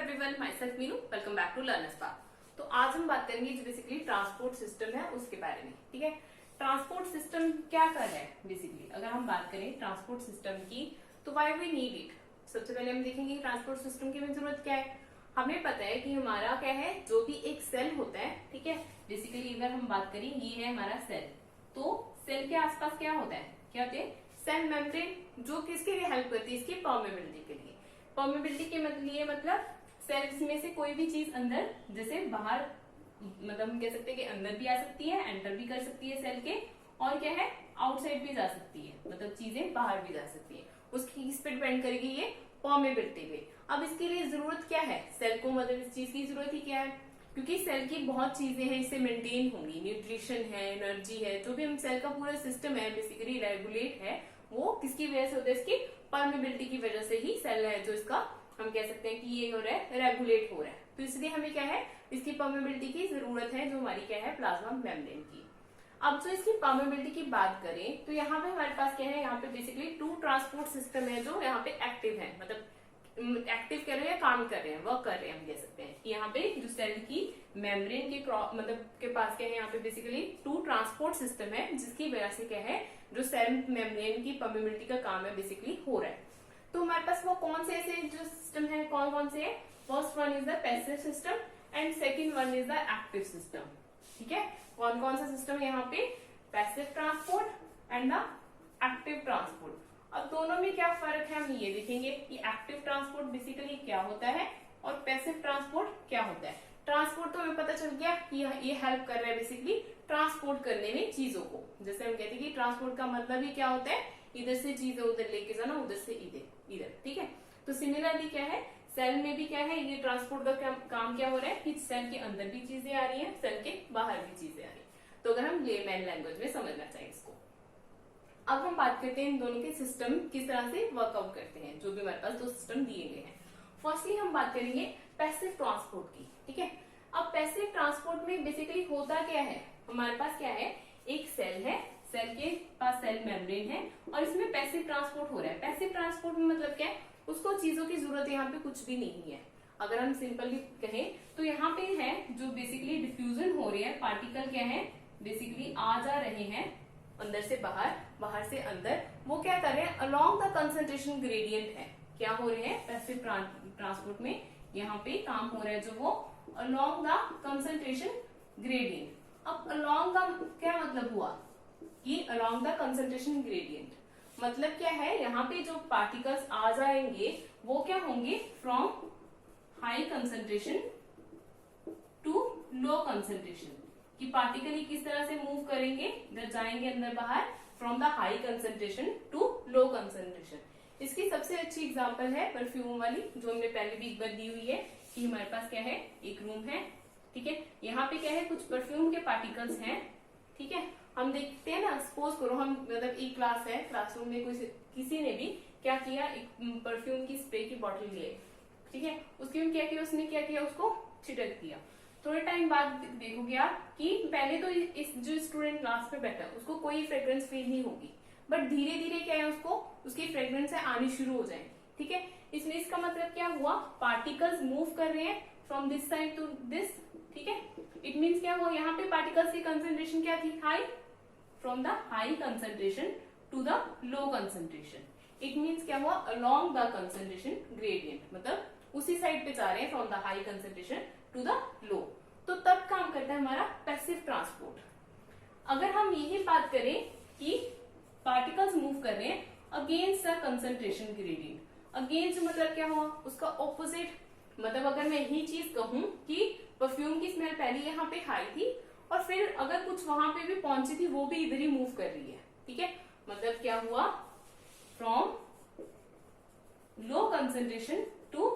Everyone, myself Meenu, welcome back to Learners Path. तो आज हम बात करेंगे जो बेसिकली ट्रांसपोर्ट सिस्टम है उसके बारे में। ठीक है, ट्रांसपोर्ट सिस्टम क्या कर रहा है बेसिकली। अगर हम बात करें ट्रांसपोर्ट सिस्टम की तो व्हाई वी नीड इट। सबसे पहले हम देखेंगे ट्रांसपोर्ट सिस्टम की हमें जरूरत क्या है। हमें पता है कि हमारा क्या है, जो भी एक सेल होता है, ठीक है, बेसिकली अगर हम बात करें ये है हमारा सेल, तो सेल के आसपास क्या होता है, क्या होते हैं सेल मेम्ब्रेन, जो किसके लिए हेल्प करती है, इसकी परमेबिलिटी के लिए। परमेबिलिटी के मतलब सेल्स में से कोई भी चीज अंदर जैसे बाहर, मतलब हम कह सकते हैं कि अंदर भी आ सकती है, एंटर भी कर सकती है सेल के, और क्या है आउटसाइड भी जा सकती है, मतलब चीजें बाहर भी जा सकती है। उसकी इस पे डिपेंड करेगी ये परमेबिलिटी पे। अब इसके लिए जरूरत क्या है सेल को, मतलब इस चीज की जरूरत ही क्या है, क्योंकि सेल की बहुत चीजें हैं इससे मेंटेन होंगी, न्यूट्रिशन है, एनर्जी है, जो भी हम सेल का पूरा सिस्टम है बेसिकली रेगुलेट है, वो किसकी वजह से होता है, इसकी परमेबिलिटी की वजह से ही सेल है जो इसका हम कह सकते हैं कि ये हो रहा है रेगुलेट हो रहा है। तो इसलिए हमें क्या है इसकी परमेबिलिटी की जरूरत है, जो हमारी क्या है प्लाज्मा मेम्ब्रेन की। अब जो इसकी परमेबिलिटी की बात करें तो यहाँ पे हमारे पास क्या है, यहाँ पे बेसिकली टू ट्रांसपोर्ट सिस्टम है जो यहाँ पे एक्टिव है, मतलब एक्टिव कर रहे हैं, काम कर रहे हैं, वर्क कर रहे हैं, हम कह सकते हैं। यहाँ पे जो सेल की मेम्ब्रेन के मतलब के पास क्या है, यहाँ पे बेसिकली टू ट्रांसपोर्ट सिस्टम है, जिसकी वजह से क्या है जो सेल मेम्ब्रेन की परमेबिलिटी का काम है बेसिकली हो रहा है। तो हमारे पास वो कौन से ऐसे जो सिस्टम है, कौन कौन से है। First one is the passive system and second one is the active system. ठीक है, कौन कौन सा सिस्टम है यहाँ पे, passive transport and the active transport. अब दोनों में क्या फर्क है हम ये देखेंगे कि एक्टिव ट्रांसपोर्ट बेसिकली क्या होता है और पैसिव ट्रांसपोर्ट क्या होता है। ट्रांसपोर्ट तो हमें पता चल गया कि ये हेल्प कर रहा है बेसिकली ट्रांसपोर्ट करने में चीजों को। जैसे हम कहते हैं कि ट्रांसपोर्ट का मतलब ही क्या होता है, इधर से चीजें उधर लेके जाना, उधर से इधर। ठीक है, तो सिमिलरली क्या है सेल में भी क्या है, ये ट्रांसपोर्ट का काम क्या हो रहा है कि सेल के अंदर भी चीजें आ रही हैं, सेल के बाहर भी चीजें आ रही हैं। तो अगर हम लेमैन लैंग्वेज में समझना चाहें इसको, अब हम बात करते हैं इन दोनों के सिस्टम किस तरह से वर्कआउट करते हैं, जो भी हमारे पास दो सिस्टम दिए गए हैं। फर्स्टली हम बात करेंगे पैसिव ट्रांसपोर्ट की। ठीक है, अब पैसिव ट्रांसपोर्ट में बेसिकली होता क्या है, हमारे पास क्या है एक सेल है, सेल के पास सेल मेम्ब्रेन है और इसमें पैसिव ट्रांसपोर्ट हो रहा है। पैसिव ट्रांसपोर्ट में मतलब क्या है, उसको चीजों की जरूरत यहाँ पे कुछ भी नहीं है। अगर हम सिंपली कहें तो यहाँ पे है जो बेसिकली डिफ्यूजन हो रही है, पार्टिकल क्या है बेसिकली आ जा रहे हैं अंदर से बाहर, बाहर से अंदर, वो क्या कर रहे हैं अलोंग द कंसंट्रेशन ग्रेडियंट है। क्या हो रहे हैं पैसिव ट्रांसपोर्ट में यहाँ पे काम हो रहा है जो वो अलोंग द कंसंट्रेशन ग्रेडियंट। अब अलोंग का क्या मतलब हुआ कि अलोंग द कंसंट्रेशन ग्रेडियंट मतलब क्या है, यहाँ पे जो पार्टिकल्स आ जाएंगे वो क्या होंगे from high concentration to low concentration, कि पार्टिकल ही किस तरह से मूव करेंगे, इधर जाएंगे अंदर बाहर, from the high concentration to low concentration. इसकी सबसे अच्छी एग्जांपल है परफ्यूम वाली, जो हमने पहले भी एक बार दी हुई है कि हमारे पास क्या है एक रूम है, ठीक है, यहाँ पे क्या है कुछ परफ्यूम के पार्टिकल्स हैं। ठीक है, हम देखते हैं ना, सपोज करो हम मतलब एक क्लास है, क्लासरूम में किसी ने भी क्या किया, एक परफ्यूम की स्प्रे की बॉटल लिए, ठीक है, उसके में क्या किया, उसने क्या किया उसको छिड़क दिया। थोड़े टाइम बाद देखोगे आप कि पहले तो इस जो स्टूडेंट क्लास में बैठा है उसको कोई फ्रेग्रेंस फील नहीं होगी, बट धीरे धीरे क्या है उसको उसकी फ्रेग्रेंस आनी शुरू हो जाए। ठीक है, इसमें इसका मतलब क्या हुआ, पार्टिकल्स मूव कर रहे हैं from this side to this. ठीक है, इट मीन्स क्या हुआ, यहाँ पे पार्टिकल्स की कंसेंट्रेशन क्या थी, high, from the high concentration to the low concentration. It means क्या हुआ अलोंग द कंसेंट्रेशन ग्रेडियंट, मतलब उसी साइड पे जा रहे हैं from the high concentration to the low. तो तब काम करता है हमारा पैसिव ट्रांसपोर्ट। अगर हम यही बात करें कि पार्टिकल्स मूव कर रहे हैं against the concentration gradient, against मतलब क्या हुआ उसका ऑपोजिट, मतलब अगर मैं यही चीज कहूं कि परफ्यूम की स्मेल पहले यहाँ पे हाई थी और फिर अगर कुछ वहां पे भी पहुंची थी वो भी इधर ही मूव कर रही है। ठीक है, मतलब क्या हुआ from low concentration to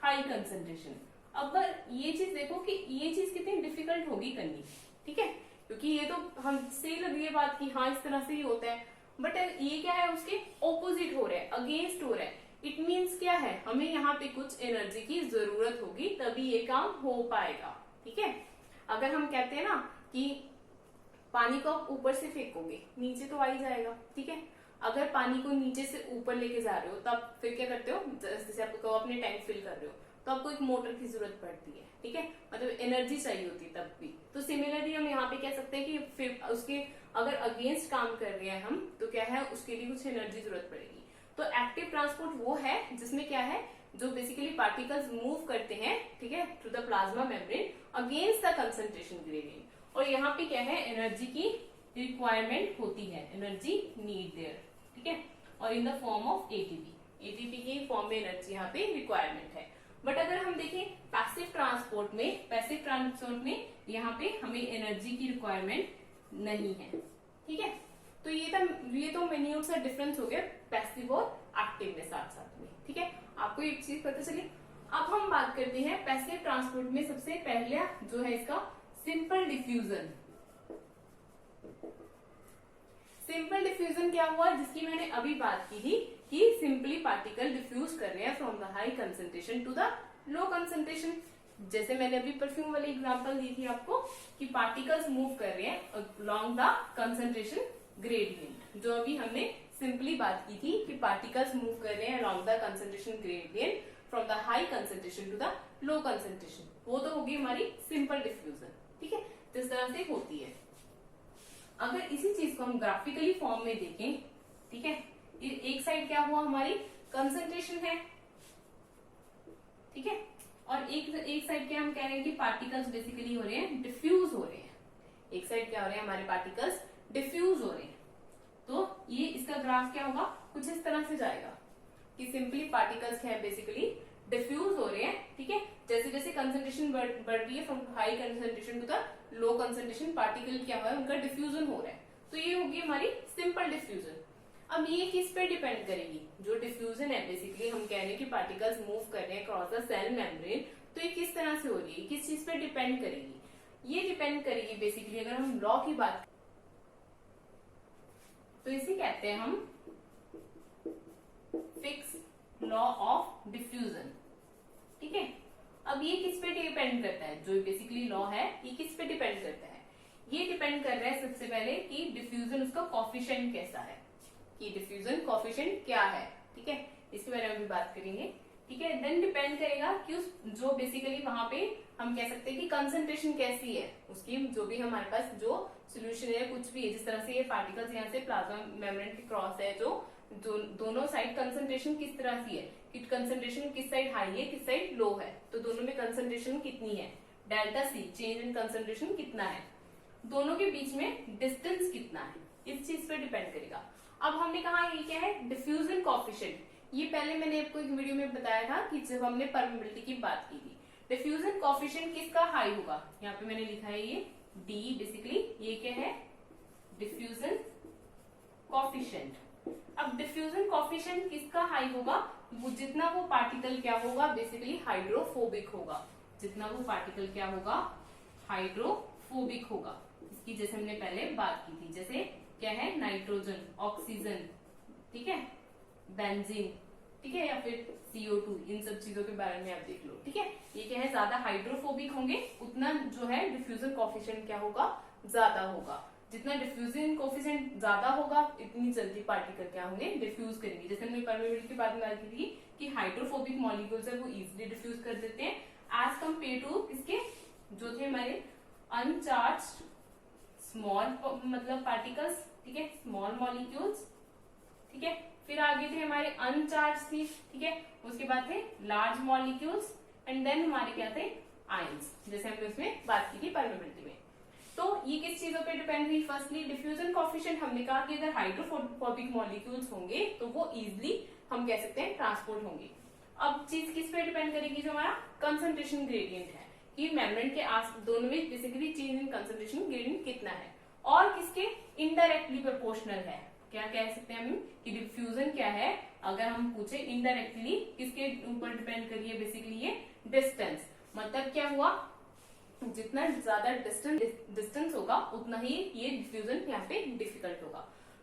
high concentration. अब ये चीज देखो कि ये चीज कितनी डिफिकल्ट होगी करनी। ठीक है, क्योंकि ये तो हम सही लग रही है बात की हाँ इस तरह से ही होता है, बट ये क्या है उसके ऑपोजिट हो रहा है, अगेंस्ट हो रहा है। इट मीन्स क्या है, हमें यहाँ पे कुछ एनर्जी की जरूरत होगी तभी ये काम हो पाएगा। ठीक है, अगर हम कहते हैं ना कि पानी को आप ऊपर से फेंकोगे नीचे तो आ ही जाएगा। ठीक है, अगर पानी को नीचे से ऊपर लेके जा रहे हो तब फिर क्या करते हो, जैसे आप अपने टैंक फिल कर रहे हो तो आपको एक मोटर की जरूरत पड़ती है, ठीक है, मतलब एनर्जी चाहिए होती है तब भी। तो सिमिलरली हम यहाँ पे कह सकते हैं कि फिर उसके अगर अगेंस्ट काम कर रहे हैं हम, तो क्या है, उसके लिए कुछ एनर्जी जरूरत पड़ेगी। तो एक्टिव ट्रांसपोर्ट वो है जिसमें क्या है, जो बेसिकली पार्टिकल्स मूव करते हैं, ठीक है, through the plasma membrane against the concentration gradient. और यहाँ पे क्या है, एनर्जी की रिक्वायरमेंट होती है, एनर्जी नीड देयर, ठीक है, और in the form of ATP, ATP की फॉर्म में एनर्जी यहाँ पे रिक्वायरमेंट है। बट अगर हम देखें पैसिव ट्रांसपोर्ट में यहाँ पे हमें एनर्जी की रिक्वायरमेंट नहीं है, ठीक है। तो ये तो मिनिमम सा डिफरेंस हो गया पैसिव और एक्टिव में साथ साथ में, ठीक है, आपको एक चीज पता चली। अब हम बात करते हैं पैसिव ट्रांसपोर्ट में सबसे पहले जो है इसका सिंपल डिफ्यूजन। सिंपल डिफ्यूजन क्या हुआ, जिसकी मैंने अभी बात की थी कि सिंपली पार्टिकल डिफ्यूज कर रहे हैं from the high concentration to the low concentration. जैसे मैंने अभी परफ्यूम वाली एग्जांपल दी थी आपको कि पार्टिकल्स मूव कर रहे हैं अलोंग द कंसंट्रेशन ग्रेडियंट। जो अभी हमने सिंपली बात की थी कि पार्टिकल्स मूव कर रहे हैं along the concentration gradient from the high concentration to the low concentration, वो तो होगी हमारी सिंपल डिफ्यूजन, ठीक है, जिस तरह से होती है। अगर इसी चीज को हम ग्राफिकली फॉर्म में देखें, ठीक है, एक साइड क्या हुआ, हमारी कंसंट्रेशन है, ठीक है, और एक साइड क्या हम कह रहे हैं कि पार्टिकल्स बेसिकली हो रहे हैं डिफ्यूज हो रहे हैं। एक साइड क्या हो रहे हैं, हमारे पार्टिकल्स डिफ्यूज हो रहे हैं। तो ये इसका ग्राफ क्या होगा, कुछ इस तरह से जाएगा कि सिंपली पार्टिकल्स क्या है, बेसिकली डिफ्यूज हो रहे हैं, ठीक है। जैसे जैसे कंसंट्रेशन बढ़ रही है from high concentration to the low concentration, particle क्या हुआ है, उनका डिफ्यूजन हो रहा है। तो ये होगी हमारी सिंपल डिफ्यूजन। अब ये किस पे डिपेंड करेगी, जो डिफ्यूजन है, बेसिकली हम कह रहे हैं कि पार्टिकल्स मूव कर रहे हैं क्रॉस द सेल मेम्ब्रेन, तो ये किस तरह से हो रही है, किस चीज पे डिपेंड करेगी, ये डिपेंड करेगी बेसिकली, अगर हम लॉ की बात तो इसे कहते हैं हम फिक्स लॉ ऑफ डिफ्यूजन, ठीक है। अब ये किस पे डिपेंड करता है, जो बेसिकली लॉ है ये किस पे डिपेंड करता है, ये डिपेंड कर रहा है सबसे पहले कि डिफ्यूजन उसका कोफिशिएंट कैसा है, कि डिफ्यूजन कोफिशिएंट क्या है, ठीक है, इसके बारे में भी बात करेंगे, ठीक है। देन डिपेंड करेगा कि उस जो बेसिकली वहां पे हम कह सकते हैं कि कंसंट्रेशन कैसी है उसकी, जो भी हमारे पास जो सोल्यूशन है, कुछ भी है, जिस तरह से ये पार्टिकल्स यहाँ से प्लाज्मा मेम्ब्रेन के क्रॉस है, जो दोनों साइड कंसंट्रेशन किस तरह की है, कि कंसंट्रेशन किस साइड हाई है, किस साइड लो है, तो दोनों में कंसंट्रेशन कितनी है, delta C, change in concentration कितना है, दोनों के बीच में डिस्टेंस कितना है, इस चीज पे डिपेंड करेगा। अब हमने कहा ये क्या है, डिफ्यूजन कोफिशिएंट। ये पहले मैंने आपको एक वीडियो में बताया था कि जब हमने परमेबिलिटी की बात की थी, डिफ्यूजन कोफिशिएंट किसका हाई होगा, यहाँ पे मैंने लिखा है ये डी, बेसिकली ये क्या है, डिफ्यूजन कोफिशिएंट। अब डिफ्यूजन कोफिशिएंट किसका हाई होगा, वो जितना वो पार्टिकल क्या होगा, बेसिकली हाइड्रोफोबिक होगा, जितना वो पार्टिकल क्या होगा, हाइड्रोफोबिक होगा। इसकी जैसे हमने पहले बात की थी, जैसे क्या है, नाइट्रोजन, ऑक्सीजन, ठीक है, बेंजीन, ठीक है, या फिर CO2, इन सब चीजों के बारे में आप देख लो, ठीक है। ये क्या है, ज्यादा हाइड्रोफोबिक होंगे, उतना जो है डिफ्यूजन कोफिशिएंट क्या होगा, ज्यादा होगा। जितना डिफ्यूजन कोफिशिएंट ज्यादा होगा, इतनी जल्दी पार्टिकल क्या होंगे, डिफ्यूज करेंगे। जैसे हमने परमेबिलिटी की बात में बात की थी कि हाइड्रोफोबिक मॉलिक्यूल्स है वो इजिली डिफ्यूज कर देते हैं एज कम्पेयर टू किसके, जो थे हमारे अनचार्ज्ड स्मॉल मतलब पार्टिकल्स, ठीक है, स्मॉल मॉलिक्यूल्स, ठीक है। फिर आगे थे हमारे अनचार्ज थी, ठीक है, उसके बाद थे लार्ज मॉलिक्यूल्स, एंड देन हमारे क्या थे, आयंस, जैसे हमने उसमें बात की थी परमेबिलिटी में। तो ये किस चीजों पे डिपेंड हुई, फर्स्टली डिफ्यूजन कोफिशिएंट, हमने कहा कि अगर हाइड्रोफोबिक मॉलिक्यूल्स होंगे तो वो इजिली हम कह सकते हैं ट्रांसपोर्ट होंगे। अब चीज किस पे डिपेंड करेगी, जो हमारा कंसंट्रेशन ग्रेडियंट है, कि मेम्ब्रेन के दोनों में basically change in concentration gradient कितना है, और किसके इनडायरेक्टली प्रोपोर्शनल है। क्या कह सकते हैं हम कि डिफ्यूजन क्या है, अगर हम पूछे इनडायरेक्टली किसके ऊपर डिपेंड करिए, बेसिकली ये डिस्टेंस, मतलब क्या हुआ, जितना ज्यादा डिस्टेंस होगा उतना ही ये डिफ्यूजन यहाँ पे डिफिकल्ट होगा।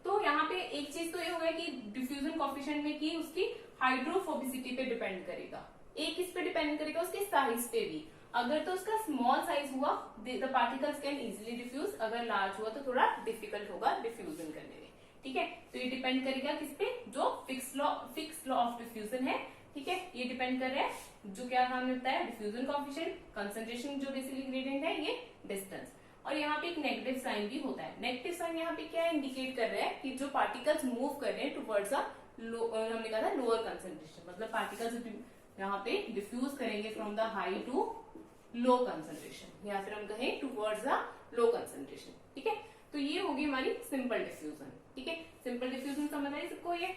तो यहाँ पे एक चीज तो ये होगा कि डिफ्यूजन कोफिशिएंट में कि उसकी हाइड्रोफोबिसिटी पे डिपेंड करेगा, एक इस पे डिपेंड करेगा उसके साइज पे भी। अगर तो उसका स्मॉल साइज हुआ, the particles can easily diffuse, अगर लार्ज हुआ तो थोड़ा डिफिकल्ट होगा डिफ्यूजन करने में, ठीक है। तो ये डिपेंड करेगा किस पे, जो फिक्स लॉ ऑफ डिफ्यूजन है, ठीक है, ये डिपेंड कर रहा है जो क्या हमने बताया, डिफ्यूजन कोएफिशिएंट, कंसंट्रेशन जो बेसिकली ग्रेडियंट है, ये डिस्टेंस। और यहाँ पे एक नेगेटिव साइन भी होता है। नेगेटिव साइन यहाँ पे क्या इंडिकेट कर रहा है कि जो पार्टिकल्स मूव कर रहे हैं टुवर्ड्स अ हमने कहा था लोअर कंसंट्रेशन, मतलब पार्टिकल्स यहाँ पे डिफ्यूज करेंगे from the high to low concentration, या फिर हम कहें टुवर्ड्स द लो कंसंट्रेशन। ठीक है, तो ये होगी हमारी सिंपल डिफ्यूजन। ठीक है, सिंपल डिफ्यूजन समझ आई सबको ये।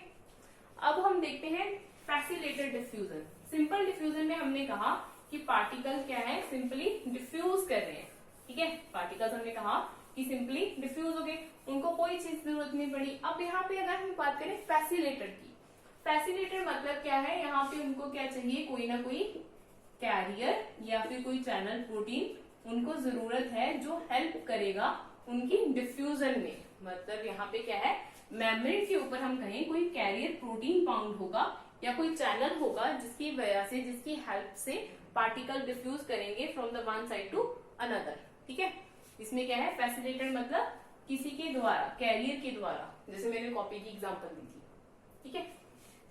अब हम देखते हैं फैसिलिटेटेड डिफ्यूजन। सिंपल डिफ्यूजन में हमने कहा कि पार्टिकल क्या है, सिंपली डिफ्यूज कर रहे हैं। ठीक है, पार्टिकल्स हमने कहा कि सिंपली डिफ्यूज हो गए, उनको कोई चीज जरूरत नहीं पड़ी। अब यहाँ पे अगर हम बात करें फैसिलिटेड की, फैसिलिटेड मतलब क्या है, यहाँ पे उनको क्या चाहिए, कोई ना कोई कैरियर या फिर कोई चैनल प्रोटीन उनको जरूरत है जो हेल्प करेगा उनकी डिफ्यूजन में। मतलब यहाँ पे क्या है, मेम्ब्रेन के ऊपर हम कहें कोई कैरियर प्रोटीन बाउंड होगा या कोई चैनल होगा जिसकी वजह से, जिसकी हेल्प से पार्टिकल डिफ्यूज करेंगे from the one side to another. ठीक है, इसमें क्या है, फैसिलिटेड मतलब किसी के द्वारा, कैरियर के द्वारा, जैसे मैंने कॉपी की एग्जांपल दी थी। ठीक है,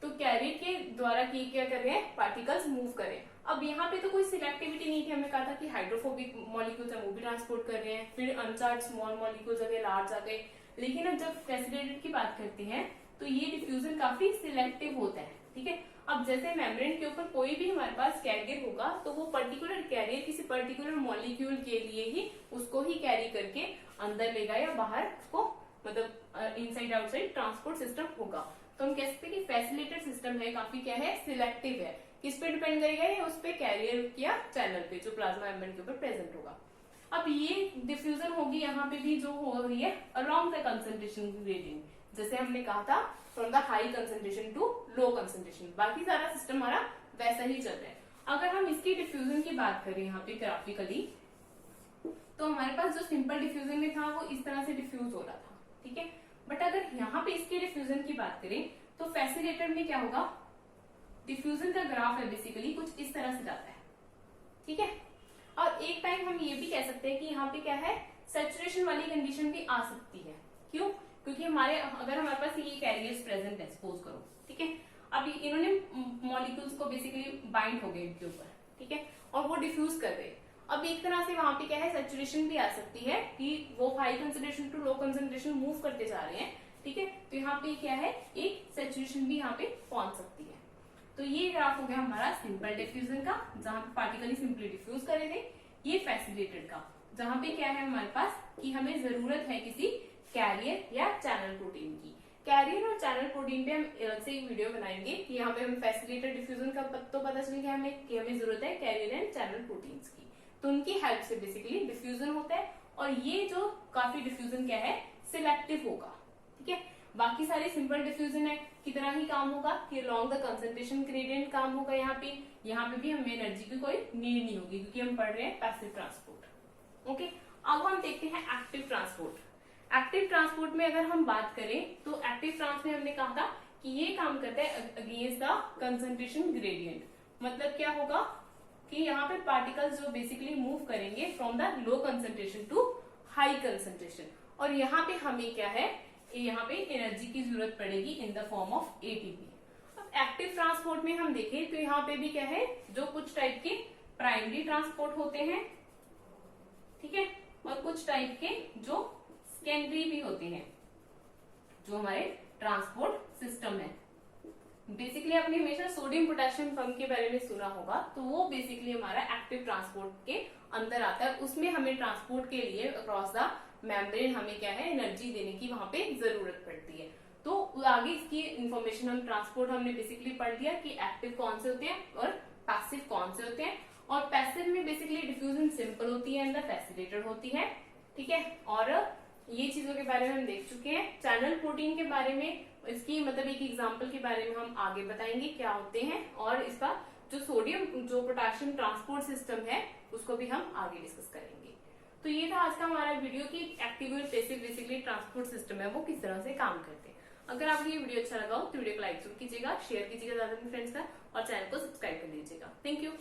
तो कैरियर के द्वारा की क्या कर रहे हैं, पार्टिकल्स मूव कर रहे हैं। अब यहाँ पे तो कोई सिलेक्टिविटी नहीं थी, हमने कहा था कि हाइड्रोफोबिक मॉलिक्यूल्स है वो भी ट्रांसपोर्ट कर रहे हैं, फिर अनचार्ज स्मॉल मॉलिक्यूल्स आ गए, लार्ज आ गए। लेकिन अब जब फैसिलिटेड की बात करते हैं तो ये डिफ्यूजन काफी सिलेक्टिव होता है। ठीक है, अब जैसे मेम्ब्रेन के ऊपर कोई भी हमारे पास कैरियर होगा तो वो पर्टिकुलर कैरियर किसी पर्टिकुलर मॉलिक्यूल के लिए ही उसको ही कैरी करके अंदर लेगा या बाहर उसको, मतलब इनसाइड आउटसाइड ट्रांसपोर्ट सिस्टम होगा। तो हम कह सकते हैं कि फैसिलिटेड सिस्टम है, काफी क्या है, सिलेक्टिव है। किस पे डिपेंड करेगा, ये उस पे कैरियर या चैनल पे जो प्लाज्मा मेम्ब्रेन के ऊपर प्रेजेंट होगा। अब ये डिफ्यूजन होगी यहाँ पे भी जो हो रही है अलोंग द कंसंट्रेशन ग्रेडियंट, जैसे हमने कहा था from the high concentration to low concentration. बाकी सारा सिस्टम हमारा वैसा ही चल रहा है। अगर हम इसकी डिफ्यूजन की बात करें यहाँ पे ग्राफिकली, तो हमारे पास जो सिंपल डिफ्यूजन में था वो इस तरह से डिफ्यूज हो रहा था। ठीक है, बट अगर यहाँ पे इसके डिफ्यूजन की बात करें तो फैसिलिटेड में क्या होगा, डिफ्यूजन का ग्राफ है बेसिकली कुछ इस तरह से जाता है। ठीक है, और एक टाइम हम ये भी कह सकते हैं कि यहाँ पे क्या है, सैचुरेशन वाली कंडीशन भी आ सकती है। क्यों, क्योंकि अगर हमारे पास ये कैरियर्स प्रेजेंट है सपोज करो। ठीक है, अब इन्होंने मॉलिक्यूल्स को बेसिकली बाइंड हो गए इनके ऊपर। ठीक है, और वो डिफ्यूज कर रहे हैं। अब एक तरह से वहां पे क्या है, सैचुरेशन भी आ सकती है कि वो high concentration to low concentration move करते जा रहे हैं। ठीक है, तो यहाँ पे क्या है, एक सैचुरेशन भी यहाँ पे पहुंच सकती है। तो ये ग्राफ हो गया हमारा सिंपल डिफ्यूजन का, जहां पे पार्टिकल सिंपली डिफ्यूज करे थे। ये फैसिलिटेड का, जहां पे क्या है हमारे पास कि हमें जरूरत है किसी कैरियर या चैनल प्रोटीन की। कैरियर और चैनल प्रोटीन पे हम अलग से एक वीडियो बनाएंगे कि यहाँ पे हम फैसिलिटेड डिफ्यूजन का तो पता चल गया हमें कि हमें जरूरत है कैरियर एंड चैनल प्रोटीन्स की, तो उनकी हेल्प से बेसिकली डिफ्यूजन होता है। और ये जो काफी डिफ्यूजन क्या है, सिलेक्टिव होगा। ठीक है, बाकी सारे सिंपल डिफ्यूजन है की तरह ही काम होगा कि अलोंग द कंसंट्रेशन ग्रेडियंट काम होगा। यहाँ पे भी हमें एनर्जी की कोई नीड नहीं होगी क्योंकि हम पढ़ रहे हैं पैसिव ट्रांसपोर्ट। ओके, अब हम देखते हैं एक्टिव ट्रांसपोर्ट। एक्टिव ट्रांसपोर्ट में अगर हम बात करें तो एक्टिव ट्रांस में हमने कहा था कि ये काम करता है अगेंस्ट द कंसंट्रेशन ग्रेडियंट। मतलब क्या होगा कि यहाँ पे पार्टिकल्स जो बेसिकली मूव करेंगे from the low concentration to high concentration, और यहाँ पे हमें क्या है, यहाँ पे एनर्जी की जरूरत पड़ेगी in the form of ATP. अब एक्टिव ट्रांसपोर्ट में हम देखें तो यहाँ पे भी क्या है, जो कुछ टाइप के प्राइमरी ट्रांसपोर्ट होते हैं, ठीक है, और कुछ टाइप के जो सेकेंडरी भी होते हैं, जो हमारे ट्रांसपोर्ट सिस्टम है। बेसिकली आपने हमेशा सोडियम पोटेशियम पंप के बारे में सुना होगा, तो वो बेसिकली हमारा एक्टिव ट्रांसपोर्ट के अंदर आता है। उसमें हमें ट्रांसपोर्ट के लिए अक्रॉस द मेम्ब्रेन हमें क्या है, एनर्जी देने की वहां पे जरूरत पड़ती है। तो आगे इसकी इंफॉर्मेशन हम ट्रांसपोर्ट हमने बेसिकली पढ़ लिया कि एक्टिव कौन से होते हैं और पैसिव कौन से होते हैं। और पैसिव में बेसिकली डिफ्यूजन सिंपल होती है, अंदर फैसिलिटेड होती है। ठीक है, और ये चीजों के बारे में हम देख चुके हैं। चैनल प्रोटीन के बारे में, इसकी मतलब एक एग्जांपल के बारे में हम आगे बताएंगे क्या होते हैं, और इसका जो सोडियम जो पोटेशियम ट्रांसपोर्ट सिस्टम है उसको भी हम आगे डिस्कस करेंगे। तो ये था आज का हमारा वीडियो कि एक्टिव और पैसिव बेसिकली ट्रांसपोर्ट सिस्टम है वो किस तरह से काम करते हैं। अगर आपको ये वीडियो अच्छा लगा हो तो वीडियो को लाइक जरूर कीजिएगा, शेयर कीजिएगा ज्यादा अपने फ्रेंड्स का, और चैनल को सब्सक्राइब कर लीजिएगा। Thank you.